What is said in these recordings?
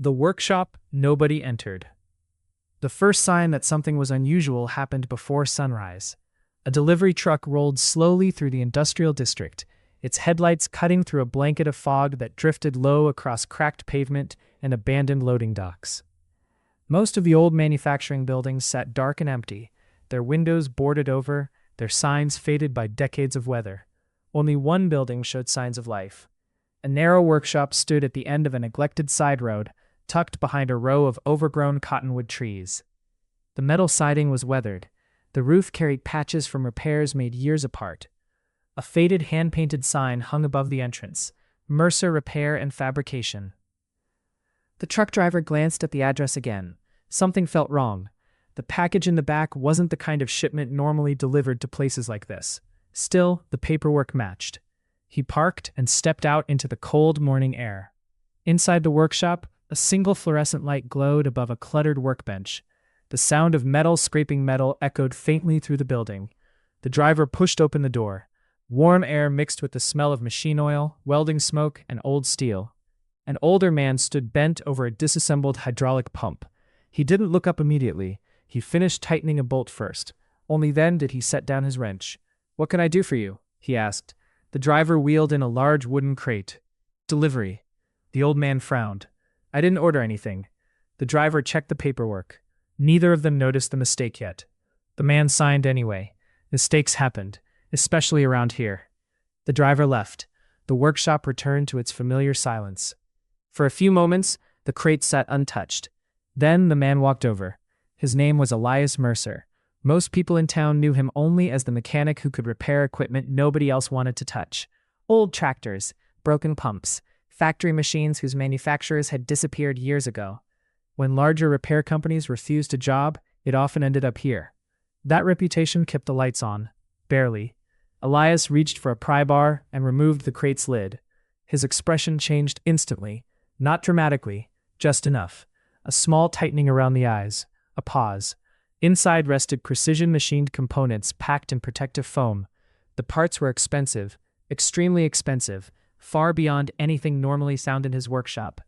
The workshop, nobody entered. The first sign that something was unusual happened before sunrise. A delivery truck rolled slowly through the industrial district, its headlights cutting through a blanket of fog that drifted low across cracked pavement and abandoned loading docks. Most of the old manufacturing buildings sat dark and empty, their windows boarded over, their signs faded by decades of weather. Only one building showed signs of life. A narrow workshop stood at the end of a neglected side road, tucked behind a row of overgrown cottonwood trees. The metal siding was weathered. The roof carried patches from repairs made years apart. A faded hand-painted sign hung above the entrance, Mercer Repair and Fabrication. The truck driver glanced at the address again. Something felt wrong. The package in the back wasn't the kind of shipment normally delivered to places like this. Still, the paperwork matched. He parked and stepped out into the cold morning air. Inside the workshop, a single fluorescent light glowed above a cluttered workbench. The sound of metal scraping metal echoed faintly through the building. The driver pushed open the door. Warm air mixed with the smell of machine oil, welding smoke, and old steel. An older man stood bent over a disassembled hydraulic pump. He didn't look up immediately. He finished tightening a bolt first. Only then did he set down his wrench. "What can I do for you?" he asked. The driver wheeled in a large wooden crate. "Delivery." The old man frowned. "I didn't order anything." The driver checked the paperwork. Neither of them noticed the mistake yet. The man signed anyway. Mistakes happened, especially around here. The driver left. The workshop returned to its familiar silence. For a few moments, the crate sat untouched. Then the man walked over. His name was Elias Mercer. Most people in town knew him only as the mechanic who could repair equipment nobody else wanted to touch. Old tractors, broken pumps, factory machines whose manufacturers had disappeared years ago. When larger repair companies refused a job, it often ended up here. That reputation kept the lights on. Barely. Elias reached for a pry bar and removed the crate's lid. His expression changed instantly. Not dramatically, just enough. A small tightening around the eyes. A pause. Inside rested precision-machined components packed in protective foam. The parts were expensive, extremely expensive, far beyond anything normally found in his workshop.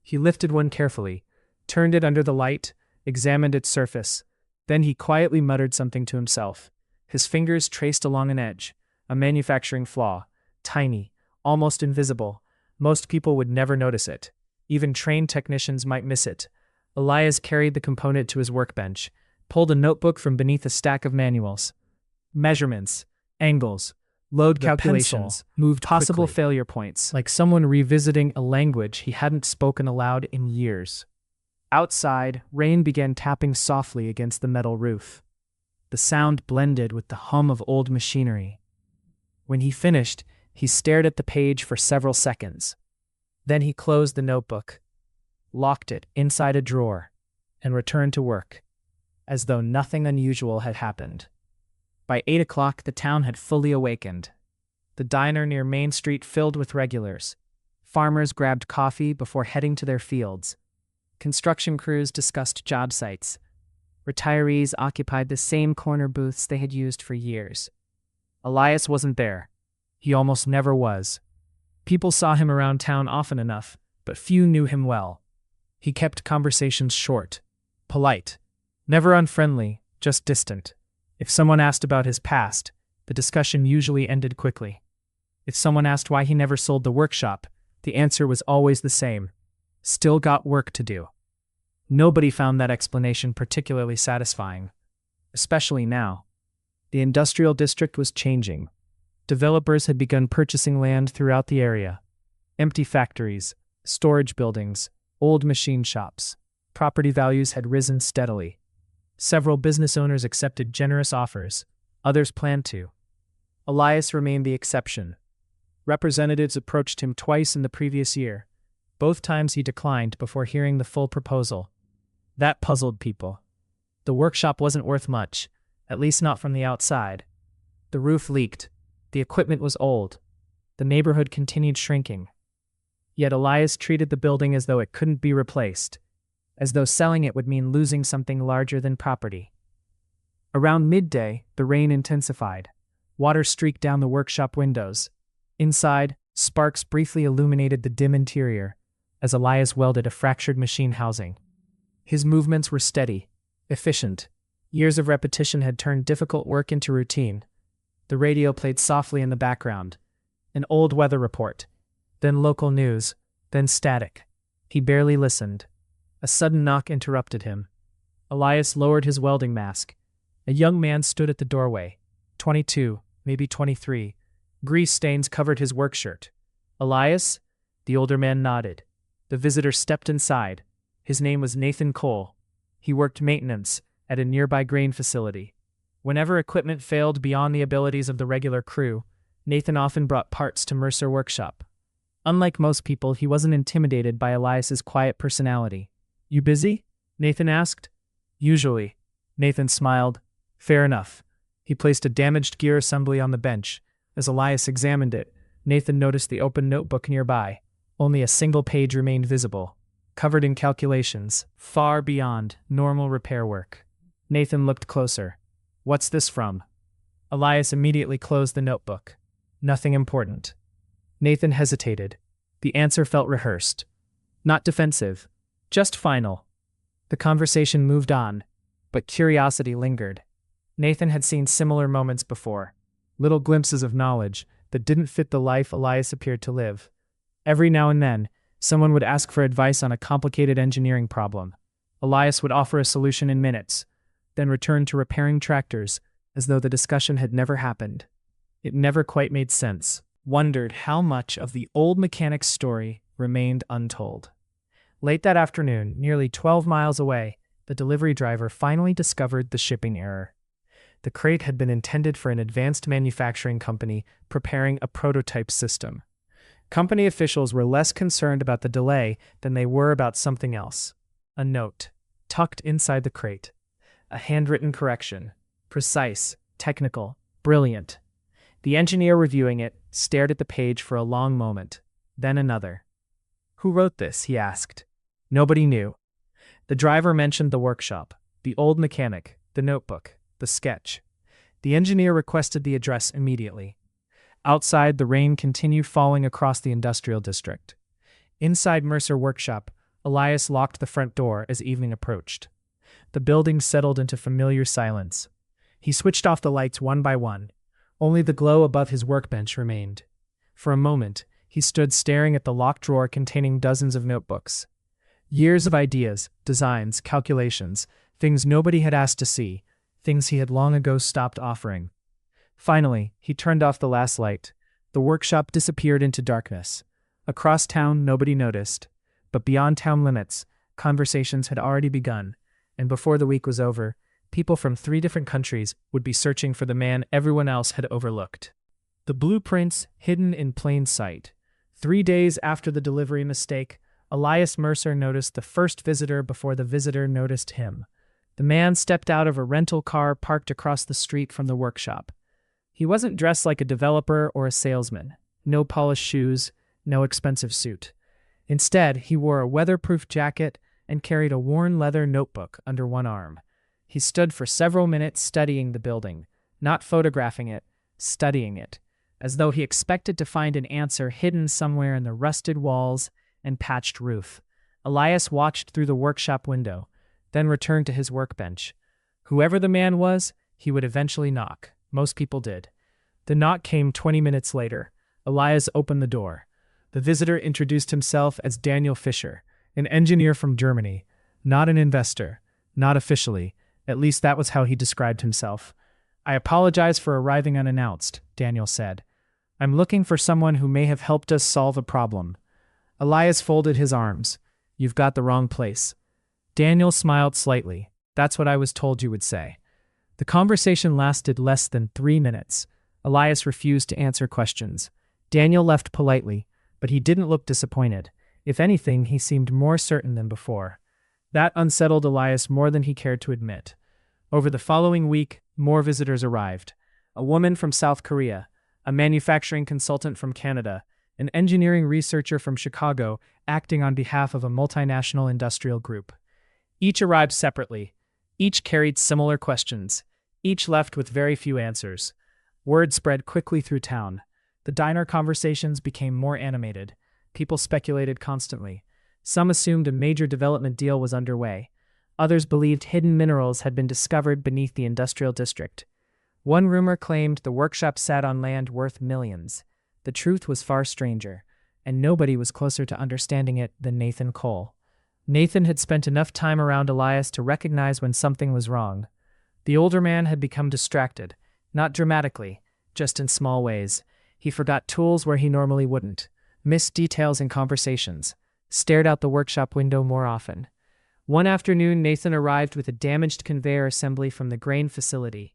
He lifted one carefully, turned it under the light, examined its surface. Then he quietly muttered something to himself. His fingers traced along an edge, a manufacturing flaw, tiny, almost invisible. Most people would never notice it. Even trained technicians might miss it. Elias carried the component to his workbench, pulled a notebook from beneath a stack of manuals. Measurements, angles, load calculations, moved possible quickly. Failure points, like someone revisiting a language he hadn't spoken aloud in years. Outside, rain began tapping softly against the metal roof. The sound blended with the hum of old machinery. When he finished, he stared at the page for several seconds. Then he closed the notebook, locked it inside a drawer, and returned to work, as though nothing unusual had happened. By 8 o'clock, the town had fully awakened. The diner near Main Street filled with regulars. Farmers grabbed coffee before heading to their fields. Construction crews discussed job sites. Retirees occupied the same corner booths they had used for years. Elias wasn't there. He almost never was. People saw him around town often enough, but few knew him well. He kept conversations short, polite, never unfriendly, just distant. If someone asked about his past, the discussion usually ended quickly. If someone asked why he never sold the workshop, the answer was always the same. Still got work to do. Nobody found that explanation particularly satisfying, especially now. The industrial district was changing. Developers had begun purchasing land throughout the area. Empty factories, storage buildings, old machine shops. Property values had risen steadily. Several business owners accepted generous offers. Others planned to. Elias remained the exception. Representatives approached him twice in the previous year. Both times he declined before hearing the full proposal. That puzzled people. The workshop wasn't worth much, at least not from the outside. The roof leaked. The equipment was old. The neighborhood continued shrinking. Yet Elias treated the building as though it couldn't be replaced, as though selling it would mean losing something larger than property. Around midday, the rain intensified. Water streaked down the workshop windows. Inside, sparks briefly illuminated the dim interior. as Elias welded a fractured machine housing. His movements were steady, efficient. Years of repetition had turned difficult work into routine. The radio played softly in the background. An old weather report, then local news, then static. He barely listened. A sudden knock interrupted him. Elias lowered his welding mask. A young man stood at the doorway. 22, maybe 23. Grease stains covered his work shirt. "Elias?" The older man nodded. The visitor stepped inside. His name was Nathan Cole. He worked maintenance at a nearby grain facility. Whenever equipment failed beyond the abilities of the regular crew, Nathan often brought parts to Mercer Workshop. Unlike most people, he wasn't intimidated by Elias's quiet personality. "You busy?" Nathan asked. "Usually." Nathan smiled. "Fair enough." He placed a damaged gear assembly on the bench. As Elias examined it, Nathan noticed the open notebook nearby. Only a single page remained visible, covered in calculations, far beyond normal repair work. Nathan looked closer. "What's this from?" Elias immediately closed the notebook. "Nothing important." Nathan hesitated. The answer felt rehearsed. Not defensive, just final. The conversation moved on, but curiosity lingered. Nathan had seen similar moments before, little glimpses of knowledge that didn't fit the life Elias appeared to live. Every now and then, someone would ask for advice on a complicated engineering problem. Elias would offer a solution in minutes, then return to repairing tractors as though the discussion had never happened. It never quite made sense. Wondered how much of the old mechanic's story remained untold. Late that afternoon, nearly 12 miles away, the delivery driver finally discovered the shipping error. The crate had been intended for an advanced manufacturing company preparing a prototype system. Company officials were less concerned about the delay than they were about something else. A note, tucked inside the crate. A handwritten correction. Precise, technical, brilliant. The engineer reviewing it stared at the page for a long moment, then another. "Who wrote this?" he asked. Nobody knew. The driver mentioned the workshop, the old mechanic, the notebook, the sketch. The engineer requested the address immediately. Outside, the rain continued falling across the industrial district. Inside Mercer Workshop, Elias locked the front door as evening approached. The building settled into familiar silence. He switched off the lights one by one. Only the glow above his workbench remained. For a moment, he stood staring at the locked drawer containing dozens of notebooks. Years of ideas, designs, calculations, things nobody had asked to see, things he had long ago stopped offering. Finally, he turned off the last light. The workshop disappeared into darkness. Across town, nobody noticed. But beyond town limits, conversations had already begun, and before the week was over, people from 3 different countries would be searching for the man everyone else had overlooked. The blueprints hidden in plain sight. 3 days after the delivery mistake, Elias Mercer noticed the first visitor before the visitor noticed him. The man stepped out of a rental car parked across the street from the workshop. He wasn't dressed like a developer or a salesman. No polished shoes, no expensive suit. Instead, he wore a weatherproof jacket and carried a worn leather notebook under one arm. He stood for several minutes studying the building, not photographing it, studying it, as though he expected to find an answer hidden somewhere in the rusted walls and patched roof. Elias watched through the workshop window, then returned to his workbench. Whoever the man was, he would eventually knock. Most people did. The knock came 20 minutes later. Elias opened the door. The visitor introduced himself as Daniel Fisher, an engineer from Germany, not an investor, not officially. At least that was how he described himself. "I apologize for arriving unannounced," Daniel said. "I'm looking for someone who may have helped us solve a problem." Elias folded his arms. "You've got the wrong place." Daniel smiled slightly. "That's what I was told you would say." The conversation lasted less than 3 minutes. Elias refused to answer questions. Daniel left politely, but he didn't look disappointed. If anything, he seemed more certain than before. That unsettled Elias more than he cared to admit. Over the following week, more visitors arrived. A woman from South Korea, a manufacturing consultant from Canada, an engineering researcher from Chicago acting on behalf of a multinational industrial group. Each arrived separately. Each carried similar questions. Each left with very few answers. Word spread quickly through town. The diner conversations became more animated. People speculated constantly. Some assumed a major development deal was underway. Others believed hidden minerals had been discovered beneath the industrial district. One rumor claimed the workshop sat on land worth millions. The truth was far stranger, and nobody was closer to understanding it than Nathan Cole. Nathan had spent enough time around Elias to recognize when something was wrong. The older man had become distracted, not dramatically, just in small ways. He forgot tools where he normally wouldn't, missed details in conversations, stared out the workshop window more often. One afternoon, Nathan arrived with a damaged conveyor assembly from the grain facility.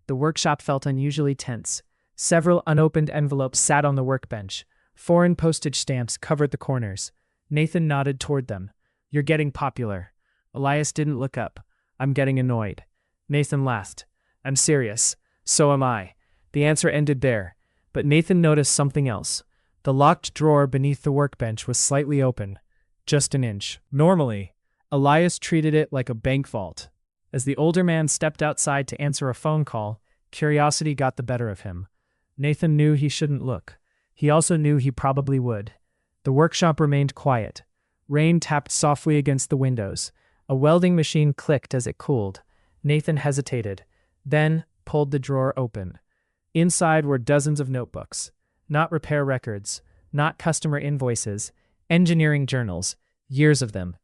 The workshop felt unusually tense. Several unopened envelopes sat on the workbench. Foreign postage stamps covered the corners. Nathan nodded toward them. "You're getting popular." Elias didn't look up. "I'm getting annoyed." Nathan laughed. "I'm serious. So am I." The answer ended there, but Nathan noticed something else. The locked drawer beneath the workbench was slightly open, just an inch. Normally, Elias treated it like a bank vault. As the older man stepped outside to answer a phone call, curiosity got the better of him. Nathan knew he shouldn't look. He also knew he probably would. The workshop remained quiet. Rain tapped softly against the windows. A welding machine clicked as it cooled. Nathan hesitated, then pulled the drawer open. Inside were dozens of notebooks. Not repair records, not customer invoices, engineering journals, years of them.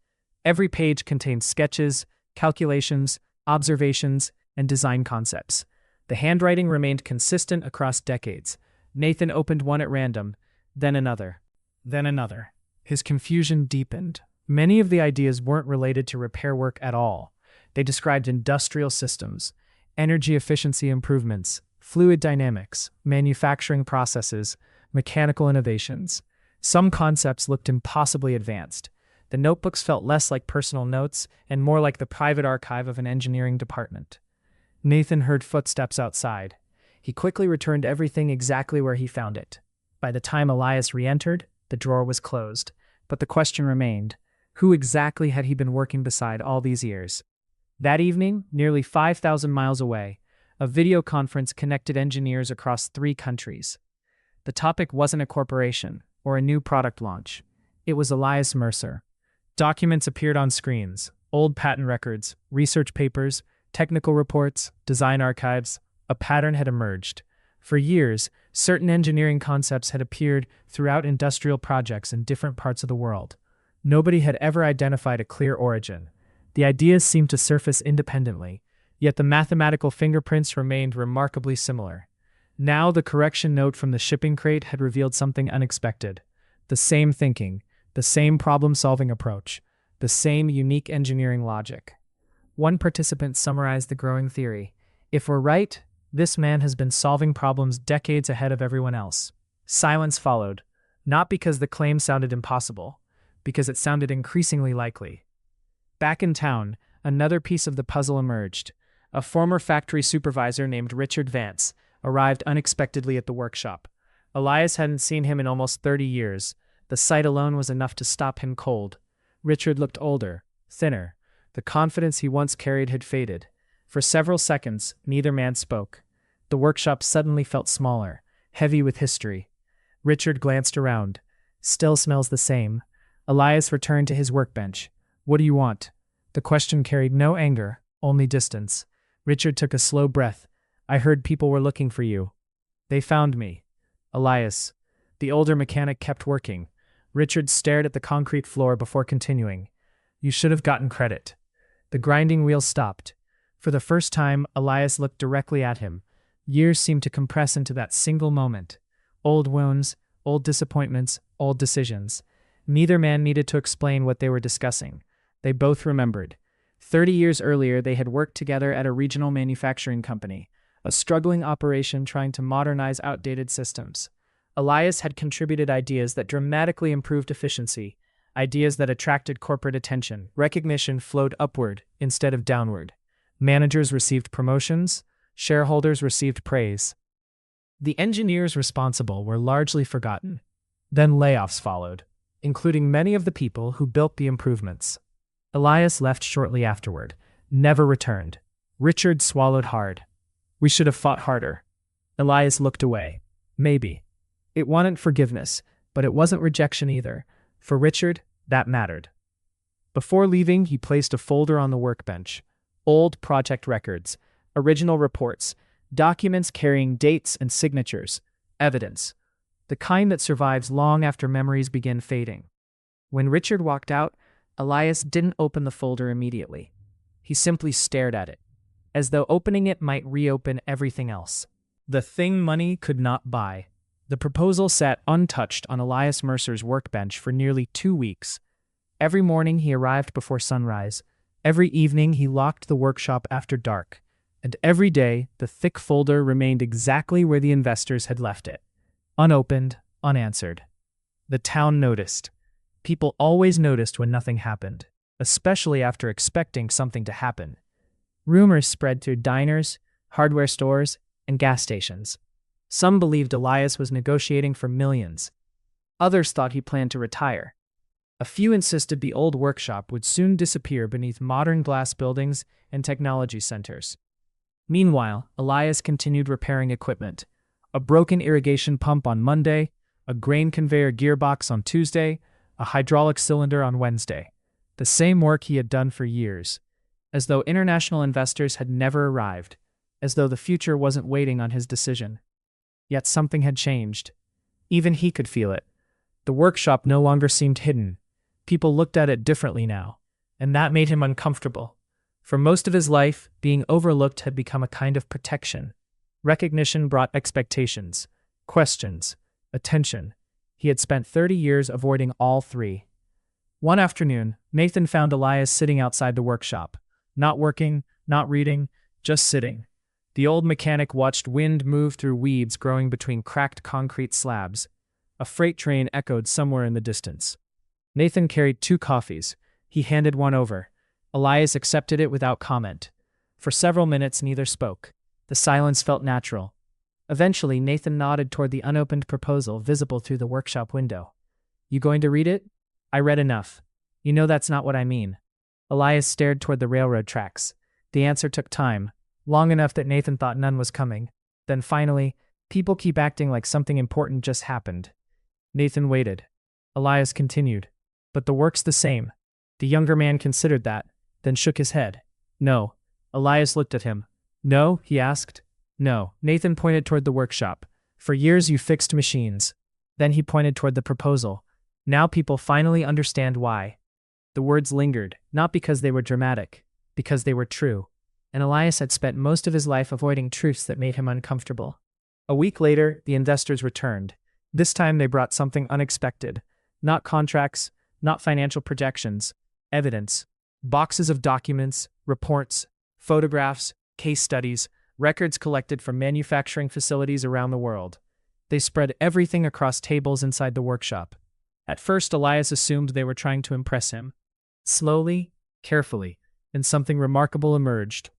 Every page contained sketches, calculations, observations, and design concepts. The handwriting remained consistent across decades. Nathan opened one at random, then another, then another. His confusion deepened. Many of the ideas weren't related to repair work at all. They described industrial systems, energy efficiency improvements, fluid dynamics, manufacturing processes, mechanical innovations. Some concepts looked impossibly advanced. The notebooks felt less like personal notes and more like the private archive of an engineering department. Nathan heard footsteps outside. He quickly returned everything exactly where he found it. By the time Elias re-entered, the drawer was closed. But the question remained, who exactly had he been working beside all these years? That evening, nearly 5,000 miles away, a video conference connected engineers across 3 countries. The topic wasn't a corporation or a new product launch. It was Elias Mercer. Documents appeared on screens, old patent records, research papers, technical reports, design archives. A pattern had emerged. For years, certain engineering concepts had appeared throughout industrial projects in different parts of the world. Nobody had ever identified a clear origin. The ideas seemed to surface independently, yet the mathematical fingerprints remained remarkably similar. Now the correction note from the shipping crate had revealed something unexpected. The same thinking, the same problem-solving approach, the same unique engineering logic. One participant summarized the growing theory. If we're right, this man has been solving problems decades ahead of everyone else. Silence followed, not because the claim sounded impossible, because it sounded increasingly likely. Back in town, another piece of the puzzle emerged. A former factory supervisor named Richard Vance arrived unexpectedly at the workshop. Elias hadn't seen him in almost 30 years. The sight alone was enough to stop him cold. Richard looked older, thinner. The confidence he once carried had faded. For several seconds, neither man spoke. The workshop suddenly felt smaller, heavy with history. Richard glanced around. "Still smells the same." Elias returned to his workbench. "What do you want?" The question carried no anger, only distance. Richard took a slow breath. "I heard people were looking for you." "They found me." "Elias." The older mechanic kept working. Richard stared at the concrete floor before continuing. "You should have gotten credit." The grinding wheel stopped. For the first time, Elias looked directly at him. Years seemed to compress into that single moment. Old wounds, old disappointments, old decisions. Neither man needed to explain what they were discussing. They both remembered. 30 years earlier, they had worked together at a regional manufacturing company, a struggling operation trying to modernize outdated systems. Elias had contributed ideas that dramatically improved efficiency, ideas that attracted corporate attention. Recognition flowed upward instead of downward. Managers received promotions, shareholders received praise. The engineers responsible were largely forgotten. Then layoffs followed, including many of the people who built the improvements. Elias left shortly afterward, never returned. Richard swallowed hard. "We should have fought harder." Elias looked away. Maybe. It wasn't forgiveness, but it wasn't rejection either. For Richard, That mattered. Before leaving, he placed a folder on the workbench. Old project records, original reports, documents carrying dates and signatures, evidence. The kind that survives long after memories begin fading. When Richard walked out, Elias didn't open the folder immediately. He simply stared at it, as though opening it might reopen everything else. The thing money could not buy. The proposal sat untouched on Elias Mercer's workbench for nearly 2 weeks. Every morning he arrived before sunrise. Every evening he locked the workshop after dark. And every day the thick folder remained exactly where the investors had left it. Unopened, unanswered. The town noticed. People always noticed when nothing happened, especially after expecting something to happen. Rumors spread through diners, hardware stores, and gas stations. Some believed Elias was negotiating for millions. Others thought he planned to retire. A few insisted the old workshop would soon disappear beneath modern glass buildings and technology centers. Meanwhile, Elias continued repairing equipment. A broken irrigation pump on Monday, a grain conveyor gearbox on Tuesday, a hydraulic cylinder on Wednesday. The same work he had done for years. As though international investors had never arrived. As though the future wasn't waiting on his decision. Yet something had changed. Even he could feel it. The workshop no longer seemed hidden. People looked at it differently now, and that made him uncomfortable. For most of his life, being overlooked had become a kind of protection. Recognition brought expectations, questions, attention. He had spent 30 years avoiding all three. One afternoon, Nathan found Elias sitting outside the workshop. Not working, not reading, just sitting. The old mechanic watched wind move through weeds growing between cracked concrete slabs. A freight train echoed somewhere in the distance. Nathan carried 2 coffees. He handed one over. Elias accepted it without comment. For several minutes, neither spoke. The silence felt natural. Eventually, Nathan nodded toward the unopened proposal visible through the workshop window. You going to read it? I read enough. You know that's not what I mean. Elias stared toward the railroad tracks. The answer took time. Long enough that Nathan thought none was coming. Then finally, people keep acting like something important just happened. Nathan waited. Elias continued. But the work's the same. The younger man considered that, then shook his head. No. Elias looked at him. No, he asked. No. Nathan pointed toward the workshop. For years you fixed machines. Then he pointed toward the proposal. Now people finally understand why. The words lingered, not because they were dramatic, because they were true. And Elias had spent most of his life avoiding truths that made him uncomfortable. A week later, the investors returned. This time they brought something unexpected. Not contracts, not financial projections, evidence. Boxes of documents, reports, photographs, case studies, records collected from manufacturing facilities around the world. They spread everything across tables inside the workshop. At first, Elias assumed they were trying to impress him. Slowly, carefully, and something remarkable emerged.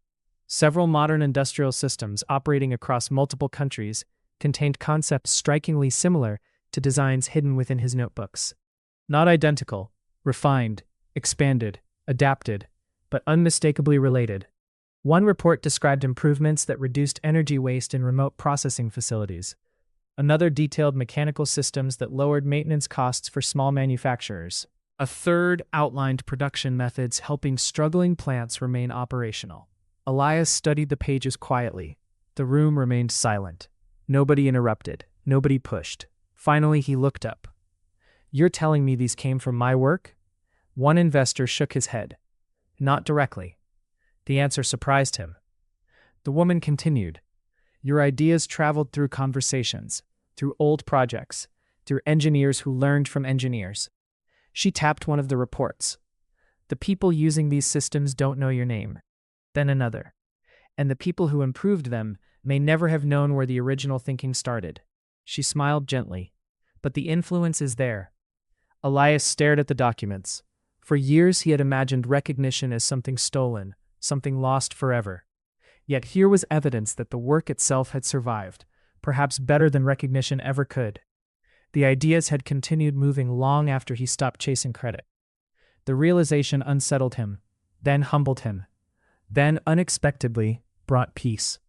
Several modern industrial systems operating across multiple countries contained concepts strikingly similar to designs hidden within his notebooks. Not identical, refined, expanded, adapted, but unmistakably related. One report described improvements that reduced energy waste in remote processing facilities. Another detailed mechanical systems that lowered maintenance costs for small manufacturers. A third outlined production methods helping struggling plants remain operational. Elias studied the pages quietly. The room remained silent. Nobody interrupted. Nobody pushed. Finally, he looked up. You're telling me these came from my work? One investor shook his head. Not directly. The answer surprised him. The woman continued. Your ideas traveled through conversations, through old projects, through engineers who learned from engineers. She tapped one of the reports. The people using these systems don't know your name. Then another. And the people who improved them may never have known where the original thinking started. She smiled gently. But the influence is there. Elias stared at the documents. For years he had imagined recognition as something stolen, something lost forever. Yet here was evidence that the work itself had survived, perhaps better than recognition ever could. The ideas had continued moving long after he stopped chasing credit. The realization unsettled him, then humbled him, then unexpectedly brought peace.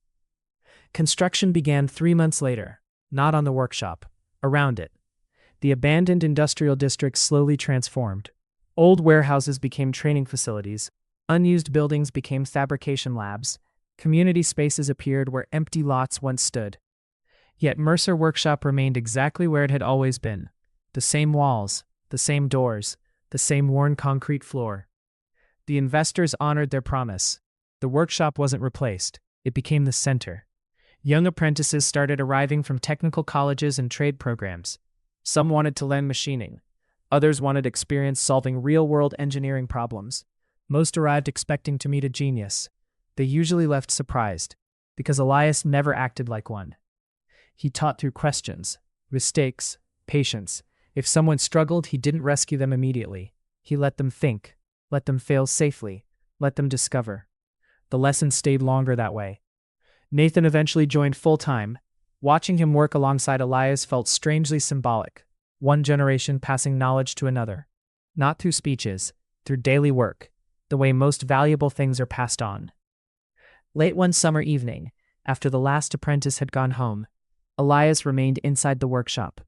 Construction began 3 months later, not on the workshop, around it. The abandoned industrial district slowly transformed. Old warehouses became training facilities, unused buildings became fabrication labs, community spaces appeared where empty lots once stood. Yet Mercer Workshop remained exactly where it had always been. The same walls, the same doors, the same worn concrete floor. The investors honored their promise. The workshop wasn't replaced, it became the center. Young apprentices started arriving from technical colleges and trade programs. Some wanted to learn machining. Others wanted experience solving real-world engineering problems. Most arrived expecting to meet a genius. They usually left surprised, because Elias never acted like one. He taught through questions, mistakes, patience. If someone struggled, he didn't rescue them immediately. He let them think, let them fail safely, let them discover. The lesson stayed longer that way. Nathan eventually joined full-time. Watching him work alongside Elias felt strangely symbolic. One generation passing knowledge to another. Not through speeches, through daily work, the way most valuable things are passed on. Late one summer evening, after the last apprentice had gone home, Elias remained inside the workshop.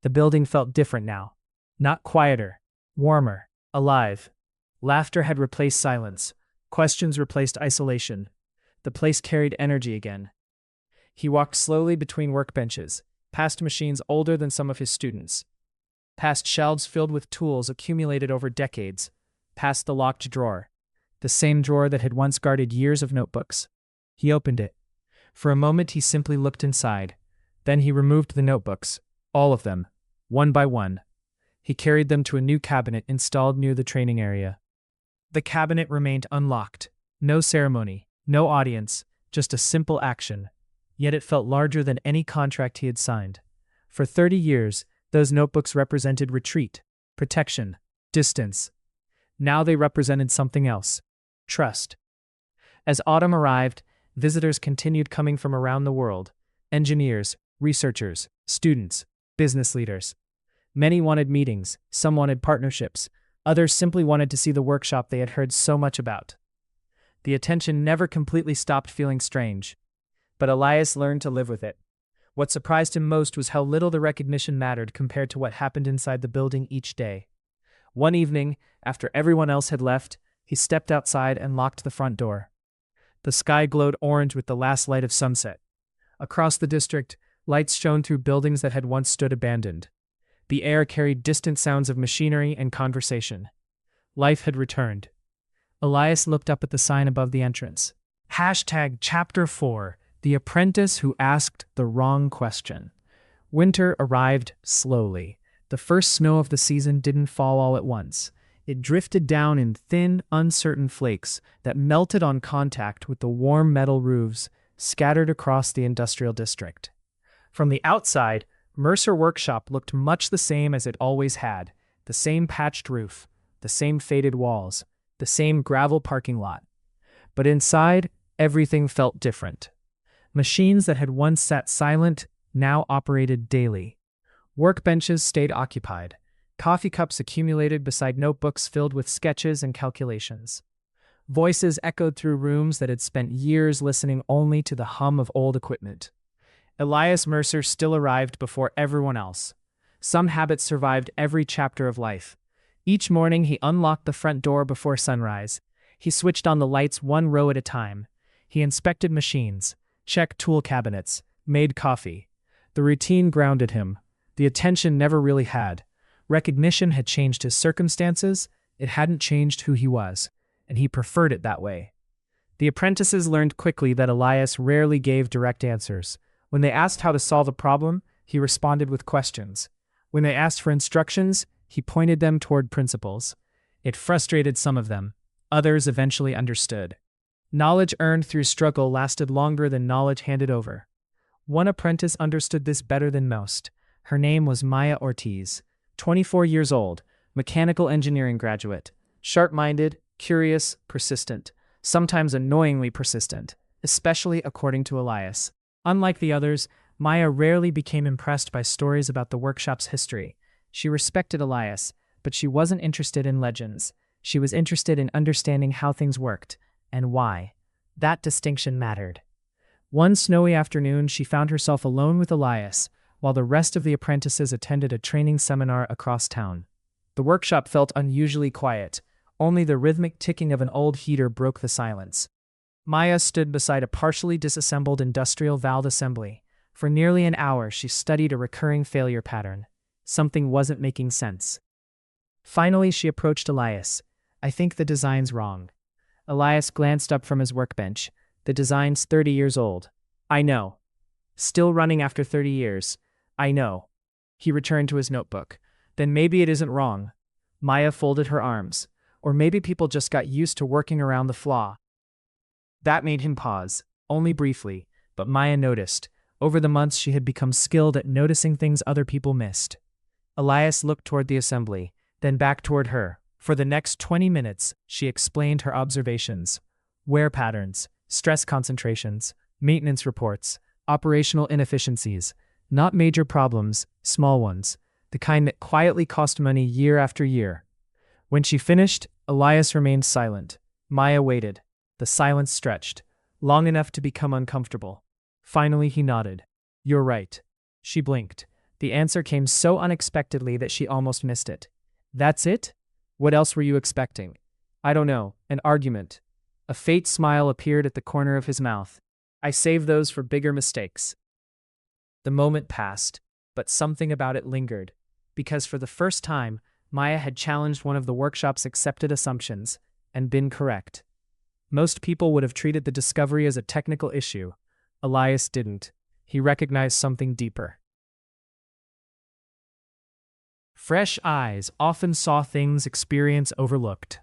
The building felt different now. Not quieter, warmer, alive. Laughter had replaced silence. Questions replaced isolation. The place carried energy again. He walked slowly between workbenches, past machines older than some of his students, past shelves filled with tools accumulated over decades, past the locked drawer, the same drawer that had once guarded years of notebooks. He opened it. For a moment he simply looked inside. Then he removed the notebooks, all of them, one by one. He carried them to a new cabinet installed near the training area. The cabinet remained unlocked. No ceremony, no audience, just a simple action. Yet it felt larger than any contract he had signed. For 30 years, those notebooks represented retreat, protection, distance. Now they represented something else: trust. As autumn arrived, visitors continued coming from around the world: engineers, researchers, students, business leaders. Many wanted meetings, some wanted partnerships, others simply wanted to see the workshop they had heard so much about. The attention never completely stopped feeling strange, but Elias learned to live with it. What surprised him most was how little the recognition mattered compared to what happened inside the building each day. One evening, after everyone else had left, he stepped outside and locked the front door. The sky glowed orange with the last light of sunset. Across the district, lights shone through buildings that had once stood abandoned. The air carried distant sounds of machinery and conversation. Life had returned. Elias looked up at the sign above the entrance. #Chapter 4, The Apprentice Who Asked the Wrong Question. Winter arrived slowly. The first snow of the season didn't fall all at once. It drifted down in thin, uncertain flakes that melted on contact with the warm metal roofs scattered across the industrial district. From the outside, Mercer Workshop looked much the same as it always had: the same patched roof, the same faded walls, the same gravel parking lot. But inside, everything felt different. Machines that had once sat silent now operated daily. Workbenches stayed occupied. Coffee cups accumulated beside notebooks filled with sketches and calculations. Voices echoed through rooms that had spent years listening only to the hum of old equipment. Elias Mercer still arrived before everyone else. Some habits survived every chapter of life. Each morning he unlocked the front door before sunrise. He switched on the lights one row at a time. He inspected machines, checked tool cabinets, made coffee. The routine grounded him. The attention never really had. Recognition had changed his circumstances. It hadn't changed who he was, and he preferred it that way. The apprentices learned quickly that Elias rarely gave direct answers. When they asked how to solve a problem, he responded with questions. When they asked for instructions, he pointed them toward principles. It frustrated some of them. Others eventually understood. Knowledge earned through struggle lasted longer than knowledge handed over. One apprentice understood this better than most. Her name was Maya Ortiz, 24 years old, mechanical engineering graduate, sharp-minded, curious, persistent, sometimes annoyingly persistent, especially according to Elias. Unlike the others, Maya rarely became impressed by stories about the workshop's history. She respected Elias, but she wasn't interested in legends. She was interested in understanding how things worked, and why. That distinction mattered. One snowy afternoon, she found herself alone with Elias, while the rest of the apprentices attended a training seminar across town. The workshop felt unusually quiet. Only the rhythmic ticking of an old heater broke the silence. Maya stood beside a partially disassembled industrial valve assembly. For nearly an hour, she studied a recurring failure pattern. Something wasn't making sense. Finally, she approached Elias. "I think the design's wrong." Elias glanced up from his workbench. "The design's 30 years old." "I know." "Still running after 30 years." "I know." He returned to his notebook. "Then maybe it isn't wrong." Maya folded her arms. "Or maybe people just got used to working around the flaw." That made him pause, only briefly, but Maya noticed. Over the months, she had become skilled at noticing things other people missed. Elias looked toward the assembly, then back toward her. For the next 20 minutes, she explained her observations. Wear patterns, stress concentrations, maintenance reports, operational inefficiencies. Not major problems, small ones, the kind that quietly cost money year after year. When she finished, Elias remained silent. Maya waited. The silence stretched, long enough to become uncomfortable. Finally, he nodded. "You're right." She blinked. The answer came so unexpectedly that she almost missed it. "That's it? What else were you expecting?" "I don't know, an argument." A faint smile appeared at the corner of his mouth. "I save those for bigger mistakes." The moment passed, but something about it lingered, because for the first time, Maya had challenged one of the workshop's accepted assumptions and been correct. Most people would have treated the discovery as a technical issue. Elias didn't. He recognized something deeper. Fresh eyes often saw things experience overlooked.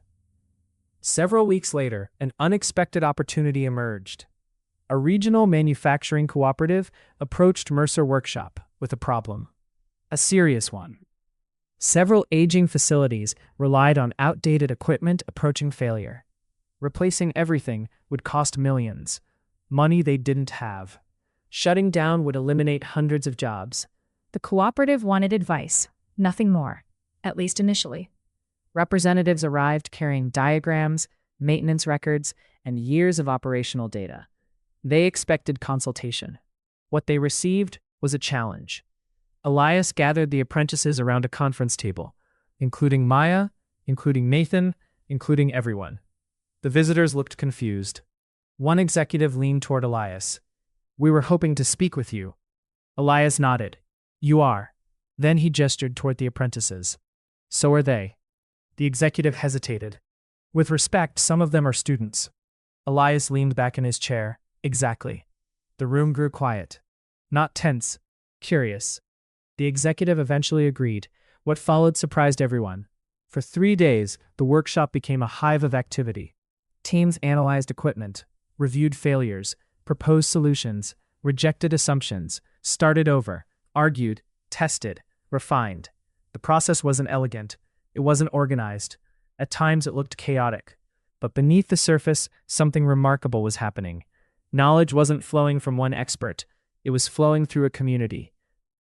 Several weeks later, an unexpected opportunity emerged. A regional manufacturing cooperative approached Mercer Workshop with a problem. A serious one. Several aging facilities relied on outdated equipment approaching failure. Replacing everything would cost millions. Money they didn't have. Shutting down would eliminate hundreds of jobs. The cooperative wanted advice, nothing more, at least initially. Representatives arrived carrying diagrams, maintenance records, and years of operational data. They expected consultation. What they received was a challenge. Elias gathered the apprentices around a conference table, including Maya, including Nathan, including everyone. The visitors looked confused. One executive leaned toward Elias. "We were hoping to speak with you." Elias nodded. "You are." Then he gestured toward the apprentices. "So are they." The executive hesitated. "With respect, some of them are students." Elias leaned back in his chair. "Exactly." The room grew quiet. Not tense, curious. The executive eventually agreed. What followed surprised everyone. For 3 days, the workshop became a hive of activity. Teams analyzed equipment, reviewed failures, proposed solutions, rejected assumptions, started over, argued, tested, refined. The process wasn't elegant. It wasn't organized. At times it looked chaotic. But beneath the surface, something remarkable was happening. Knowledge wasn't flowing from one expert. It was flowing through a community.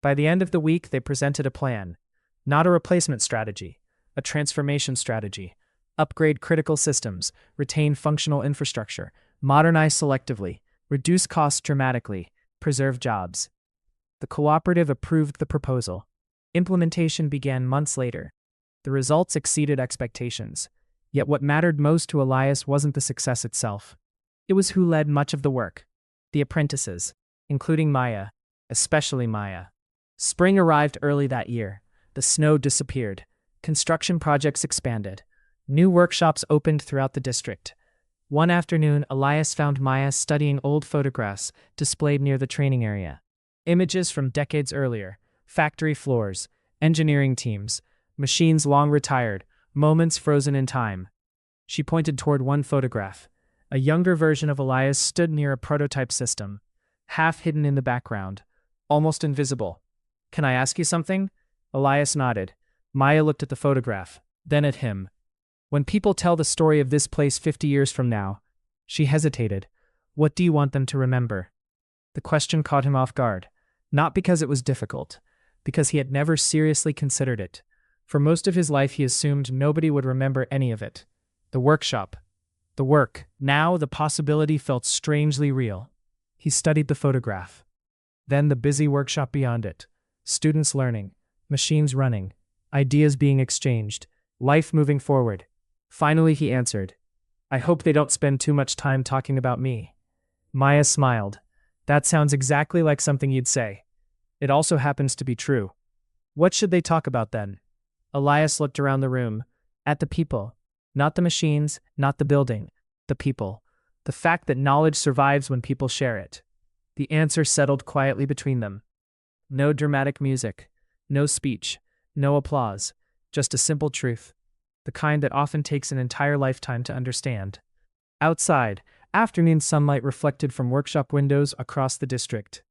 By the end of the week, they presented a plan. Not a replacement strategy, a transformation strategy. Upgrade critical systems, retain functional infrastructure, modernize selectively, reduce costs dramatically, preserve jobs. The cooperative approved the proposal. Implementation began months later. The results exceeded expectations. Yet what mattered most to Elias wasn't the success itself. It was who led much of the work. The apprentices, including Maya, especially Maya. Spring arrived early that year. The snow disappeared. Construction projects expanded. New workshops opened throughout the district. One afternoon, Elias found Maya studying old photographs displayed near the training area. Images from decades earlier, factory floors, engineering teams, machines long retired, moments frozen in time. She pointed toward one photograph. A younger version of Elias stood near a prototype system, half hidden in the background, almost invisible. "Can I ask you something?" Elias nodded. Maya looked at the photograph, then at him. "When people tell the story of this place 50 years from now," she hesitated, "what do you want them to remember?" The question caught him off guard, not because it was difficult, because he had never seriously considered it. For most of his life, he assumed nobody would remember any of it. The workshop. The work. Now the possibility felt strangely real. He studied the photograph. Then the busy workshop beyond it. Students learning, machines running, ideas being exchanged, life moving forward. Finally, he answered, I hope they don't spend too much time talking about me. Maya smiled. That sounds exactly like something you'd say. It also happens to be true. What should they talk about then? Elias looked around the room, at the people. Not the machines, not the building, the people. The fact that knowledge survives when people share it. The answer settled quietly between them. No dramatic music, no speech, no applause, just a simple truth. The kind that often takes an entire lifetime to understand. Outside, afternoon sunlight reflected from workshop windows across the district.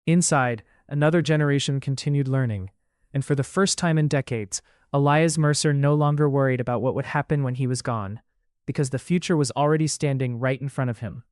Inside, another generation continued learning, and for the first time in decades, Elias Mercer no longer worried about what would happen when he was gone, because the future was already standing right in front of him.